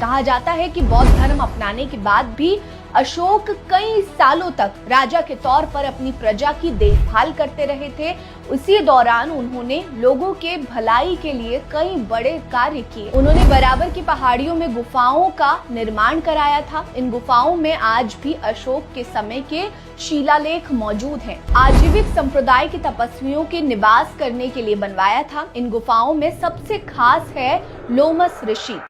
कहा जाता है कि बौद्ध धर्म अपनाने के बाद भी अशोक कई सालों तक राजा के तौर पर अपनी प्रजा की देखभाल करते रहे थे। उसी दौरान उन्होंने लोगों के भलाई के लिए कई बड़े कार्य किए। उन्होंने बराबर की पहाड़ियों में गुफाओं का निर्माण कराया था। इन गुफाओं में आज भी अशोक के समय के शिलालेख मौजूद हैं। आजीविक संप्रदाय के तपस्वियों के निवास करने के लिए बनवाया था। इन गुफाओं में सबसे खास है लोमस ऋषि।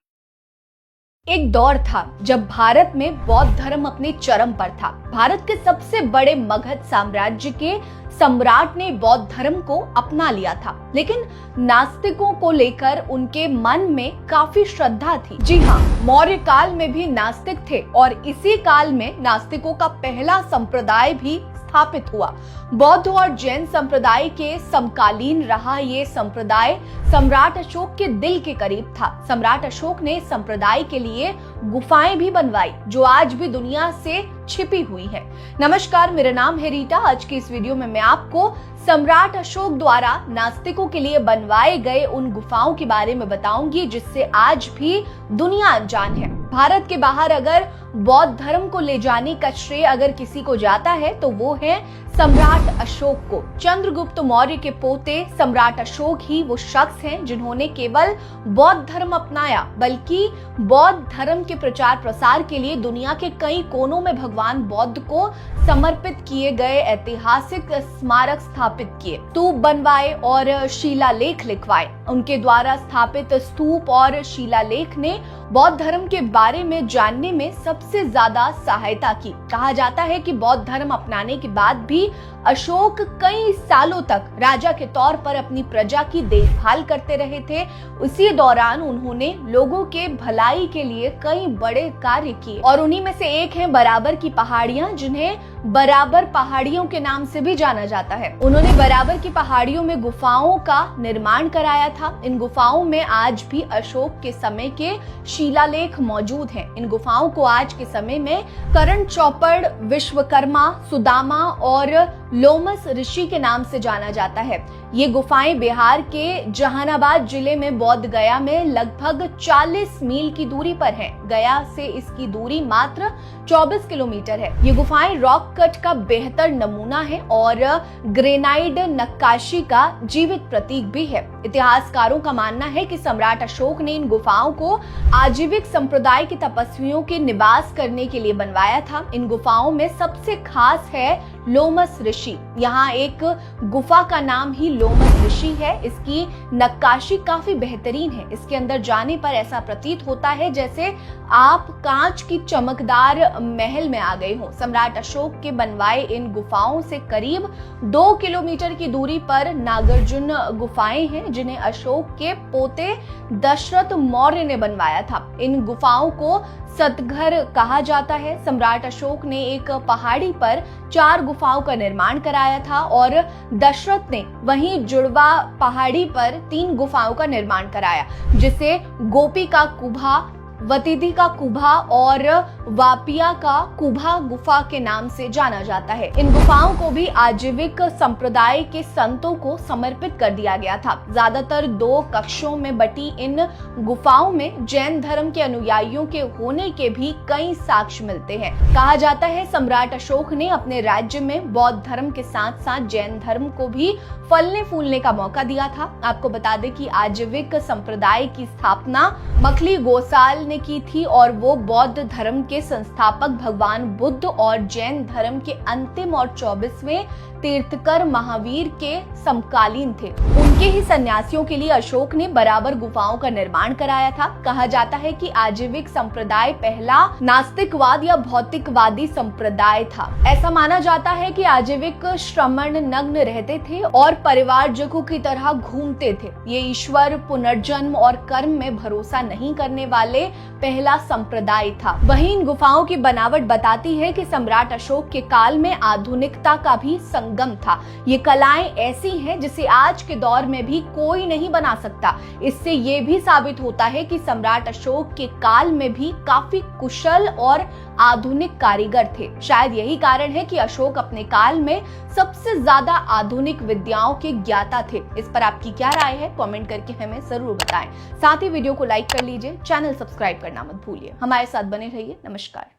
एक दौर था जब भारत में बौद्ध धर्म अपने चरम पर था। भारत के सबसे बड़े मगध साम्राज्य के सम्राट ने बौद्ध धर्म को अपना लिया था, लेकिन नास्तिकों को लेकर उनके मन में काफी श्रद्धा थी। जी हाँ, मौर्य काल में भी नास्तिक थे और इसी काल में नास्तिकों का पहला संप्रदाय भी स्थापित हुआ। बौद्ध और जैन संप्रदाय के समकालीन रहा ये संप्रदाय सम्राट अशोक के दिल के करीब था। सम्राट अशोक ने संप्रदाय के लिए गुफाएं भी बनवाई जो आज भी दुनिया से छिपी हुई है। नमस्कार, मेरा नाम है रीटा। आज की इस वीडियो में मैं आपको सम्राट अशोक द्वारा नास्तिकों के लिए बनवाए गए उन गुफाओं के बारे में बताऊंगी जिससे आज भी दुनिया अनजान है। भारत के बाहर अगर बौद्ध धर्म को ले जाने का श्रेय अगर किसी को जाता है तो वो है सम्राट अशोक को। चंद्रगुप्त मौर्य के पोते सम्राट अशोक ही वो शख्स हैं जिन्होंने केवल बौद्ध धर्म अपनाया बल्कि बौद्ध धर्म के प्रचार प्रसार के लिए दुनिया के कई कोनों में भगवान बौद्ध को समर्पित किए गए ऐतिहासिक स्मारक स्थापित किए, स्तूप बनवाए और शिलालेख लिखवाए। उनके द्वारा स्थापित स्तूप और शिलालेख ने बौद्ध धर्म के बारे में जानने में सबसे ज्यादा सहायता की। कहा जाता है कि बौद्ध धर्म अपनाने के बाद भी अशोक कई सालों तक राजा के तौर पर अपनी प्रजा की देखभाल करते रहे थे। उसी दौरान उन्होंने लोगों के भलाई के लिए कई बड़े कार्य किए और उन्हीं में से एक है बराबर की पहाड़ियां, जिन्हें बराबर पहाड़ियों के नाम से भी जाना जाता है। उन्होंने बराबर की पहाड़ियों में गुफाओं का निर्माण कराया था। इन गुफाओं में आज भी अशोक के समय के शिलालेख मौजूद हैं। इन गुफाओं को आज के समय में करण चौपड़, विश्वकर्मा, सुदामा और लोमस ऋषि के नाम से जाना जाता है। ये गुफाएं बिहार के जहानाबाद जिले में बोध गया में लगभग 40 मील की दूरी पर हैं। गया से इसकी दूरी मात्र 24 किलोमीटर है। ये गुफाएं रॉक कट का बेहतर नमूना है और ग्रेनाइट नक्काशी का जीवित प्रतीक भी है। इतिहासकारों का मानना है कि सम्राट अशोक ने इन गुफाओं को आजीविक संप्रदाय के तपस्वियों के निवास करने के लिए बनवाया था। इन गुफाओं में सबसे खास है लोमस ऋषि। यहाँ एक गुफा का नाम ही लोमस ऋषि है। इसकी नक्काशी काफी बेहतरीन है। इसके अंदर जाने पर ऐसा प्रतीत होता है जैसे आप कांच की चमकदार महल में आ गए हो। सम्राट अशोक के बनवाए इन गुफाओं से करीब 2 किलोमीटर की दूरी पर नागार्जुन गुफाएं हैं जिन्हें अशोक के पोते दशरथ मौर्य ने बनवाया था। इन गुफाओं को सतघर कहा जाता है। सम्राट अशोक ने एक पहाड़ी पर 4 गुफाओं का निर्माण कराया था और दशरथ ने वहीं जुड़वा पहाड़ी पर 3 गुफाओं का निर्माण कराया जिसे गोपी का कुभा, वतिथि का कुभा और वापिया का कुभा गुफा के नाम से जाना जाता है। इन गुफाओं को भी आजीविक संप्रदाय के संतों को समर्पित कर दिया गया था। ज्यादातर 2 कक्षों में बटी इन गुफाओं में जैन धर्म के अनुयायियों के होने के भी कई साक्ष्य मिलते हैं। कहा जाता है सम्राट अशोक ने अपने राज्य में बौद्ध धर्म के साथ साथ जैन धर्म को भी फलने फूलने का मौका दिया था। आपको बता दें कि आजीविक संप्रदाय की स्थापना मखली गोसाल ने की थी और वो बौद्ध धर्म के संस्थापक भगवान बुद्ध और जैन धर्म के अंतिम और 24वें तीर्थकर महावीर के समकालीन थे। उनके ही सन्यासियों के लिए अशोक ने बराबर गुफाओं का निर्माण कराया था। कहा जाता है कि आजीविक संप्रदाय पहला नास्तिकवाद या भौतिकवादी संप्रदाय था। ऐसा माना जाता है कि आजीविक श्रमण नग्न रहते थे और परिवारजकों की तरह घूमते थे। ये ईश्वर, पुनर्जन्म और कर्म में भरोसा नहीं करने वाले पहला संप्रदाय था। वहीं इन गुफाओं की बनावट बताती है कि सम्राट अशोक के काल में आधुनिकता का भी संगम था। ये कलाएं ऐसी हैं जिसे आज के दौर में भी कोई नहीं बना सकता। इससे ये भी साबित होता है कि सम्राट अशोक के काल में भी काफी कुशल और आधुनिक कारीगर थे। शायद यही कारण है कि अशोक अपने काल में सबसे ज्यादा आधुनिक विद्याओं के ज्ञाता थे। इस पर आपकी क्या राय है? कमेंट करके हमें जरूर बताएं। साथ ही वीडियो को लाइक कर लीजिए, चैनल सब्सक्राइब सब्सक्राइब करना मत भूलिए। हमारे साथ बने रहिए। नमस्कार।